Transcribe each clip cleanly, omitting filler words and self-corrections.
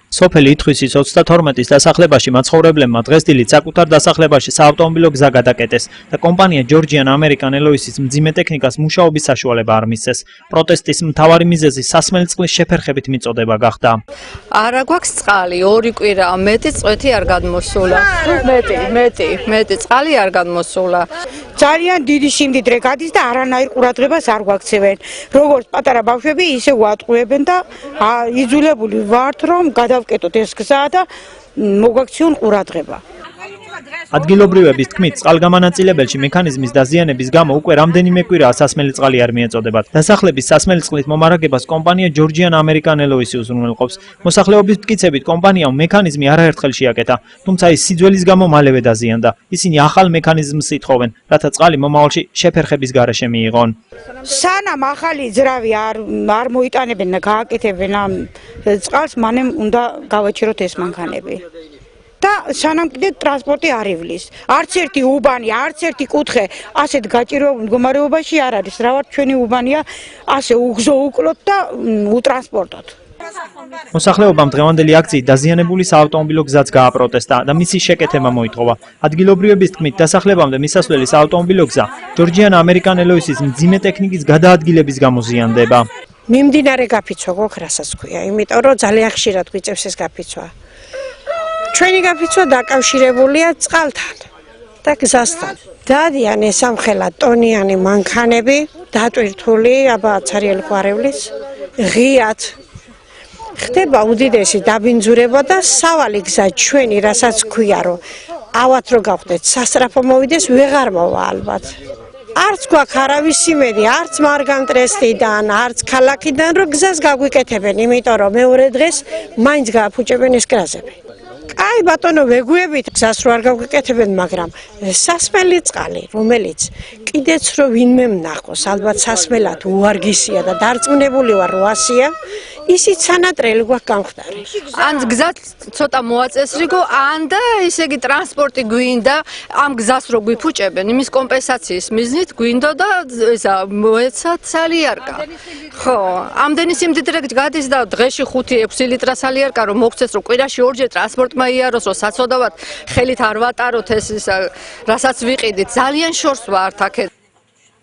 სოფელი ითხვისის 32-ის დასახლებაში მაცხოვრებლებმა დღეს დილით საკუთარ დასახლებაში საავტომობილო გზა გადაკეტეს და კომპანია Georgian American Alloys-ის მძიმე ტექნიკას მუშაობის საშუალება არ მისცეს. პროტესტის მთავარი მიზეზი სასმელი წყლის შეფერხებით მიწოდება გახდა. არა გვაქვს წყალი, 2 კვირა, მეტი წვეთი არ გადმოსულა. მეტი წყალი არ გადმოსულა. ძალიან დიდი სიმდიდრე გადის და არანაირ ყურადღებას არ გვაქცევენ. როგორც პატარა ბავშვები, ისე ვატყუებენ და იძულებული ვართ, რომ გადავკეტოთ ეს გზა და მოგვაქციონ ყურადღება. ადგილობრივების თქმით, წყალგამანაწილებელში მექანიზმის დაზიანების გამო უკვე რამდენიმე კვირაა სასმელი წყალი არ მიეწოდებათ. დასახლების სასმელი წყლის მომარაგებას კომპანია Georgian American Alloys უზრუნველყოფს. მოსახლეობის მტკიცებით, კომპანიამ მექანიზმი არაერთხელ შეაკეთა, თუმცა ის სიძველის გამო მალევე დაზიანდა. ისინი ახალ მექანიზმს ითხოვენ, რათა წყალი მომავალში შეფერხების გარეშე მიიღონ. სანამ ახალი ძრავი არ მოიტანებენ და გააკეთებენ ამ წყალს, მანამ უნდა გავაჩეროთ ეს მანქანები. და სანამ კიდე ტრანსპორტი არ ივლის. არც ერთი უბანი, არც ერთი კუთხე ასეთ გაჭირვებულ მდგომარეობაში არ არის. რა ვარ ჩვენი უბანია ასე უგზო უკლოთ და უტრანსპორტოთ. მოსახლეობამ დღევანდელი აქციით დაზიანებული საავტომობილო გზაც გააპროტესტა და მისი შეკეთება მოითხოვა. ადგილობრივების თქმით, დასახლებამდე მისასვლელი საავტომობილო გზა Georgian American Alloys-ის მძიმე ტექნიკის გადაადგილების გამო ზიანდება. მიმდინარე გაფიცვა გვაქვს, რასაც ქვია, იმიტომ რომ ძალიან ხშირად გვიწევს ეს გაფიცვა. ჩვენი გაფიცვა დაკავშირებულია წყალთან და გზასთან. დადიან ეს ამხელა ტონიანი მანქანები, დატვირთული, აბა ცარიელი ყვარევლის, ღიად ხდება უდიდესი დაბინძურება და სავალი გზა ჩვენი, რასაც ქვია, რომ ავად რო გავხდეთ, სასწრაფო მოვიდეს, ვეღარ მოვა ალბათ. არც გვაქვს არავის იმედი, არც მარგან ტრესტიდან, არც ქალაქიდან, რომ გზას გაგვიკეთებენ, იმიტომ რომ მეორე დღეს მაინც გააფუჭებენ ეს კრაზები. აი ბატონო ვეგუებით გზას რო არ გაგვიკეთებენ, მაგრამ სასმელი წყალი, რომელიც კიდეც რო ვინმე მნახოს, ალბათ სასმელად უარგისია და დარწმუნებული ვარ 800-ია, ისიც სანატრელი გვაქვს გამხდარი. ან გზა ცოტა მოაწესრიგო, ან და ესე იგი ტრანსპორტი გვინდა, ამ გზას რო გვიფუჭებენ, იმის კომპენსაციის მიზნით გვინდა და ესა მოეცა სალიარკა. ხო, ამდენი სიმდიდრე გადის და დღეში 5-6 ლიტრა სალიარკა რომ მოგცეს, რომ კვირაში 2-ჯერ ტრანსპორტმა იაროს, რომ საცოდავად ხელით არ ვატაროთ ეს რასაც ვიყიდით, ძალიან შორს ვართ აქეთ.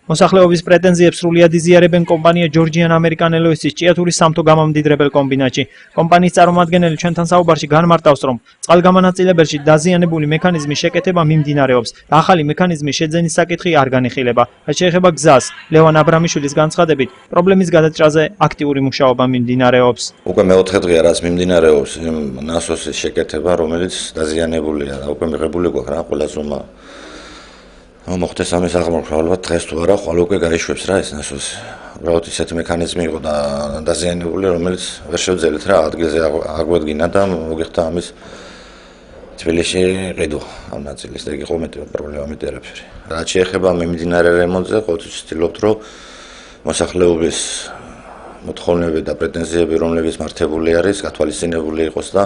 მოსახლეობის პრეტენზიებს სრულიად იზიარებენ კომპანია Georgian American Alloys-ის ჭიათურის სამთო გამამდიდრებელ კომბინატში. კომპანიის წარმომადგენელი ჩვენთან საუბარში განმარტავს, რომ წყალგამანაწილებელში დაზიანებული მექანიზმის შეკეთება მიმდინარეობს და ახალი მექანიზმის შეძენის საკითხი არ განიხილება. რაც შეეხება გზას, ლევან აბრამიშვილის განცხადებით, პრობლემის გადაჭრაზე აქტიური მუშაობა მიმდინარეობს. უკვე მეოთხე დღეა რაც მიმდინარეობს ნასოსის შეკეთება, რომელიც დაზიანებულია და უკვე მიღებული გვაქვს რა ყველა ზომა. მოხდეს ამის აღმოჩნდა ალბათ დღეს თუ არა, ხვალ უკვე გაიშვებს რა ეს ნასოსი. უბრალოდ ისეთი მექანიზმი იყო და დაზიანებული, რომელიც ვერ შევძელით რა ადგილზე აგვედგინა და მოგიხდა ამის თბილისში ყიდვა ამ ნაწილის და იყო მეტი პრობლემა მეტი არაფერი. რაც შეეხება მიმდინარე რემონტზე, ყოველთვის ვცდილობთ, რომ მოსახლეობის მოთხოვნები და პრეტენზიები, რომლებიც მართებული არის, გათვალისწინებული იყოს და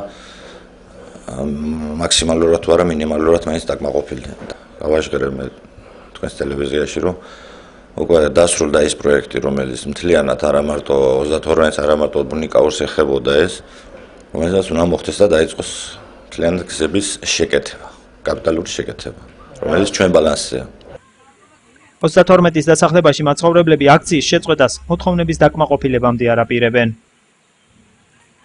მაქსიმალურად თუ არა მინიმალურად მაინც დაკმაყოფილდნენ. გავაჟღერებ მე თქვენს ტელევიზიაში, რომ უკვე დასრულდა ის პროექტი, რომელიც მთლიანად არა მარტო 32-ს, არა მარტო ბუნიკაურს ეხებოდა ეს, რომელსაც უნდა მოხდეს და დაიწყოს მთლიანად გზების შეკეთება, კაპიტალური შეკეთება, რომელიც ჩვენ ბალანსია. 32-ის დასახლებაში მაცხოვრებლები აქციის შეწყვეტას მოთხოვნების დაკმაყოფილებამდე არაპირებენ.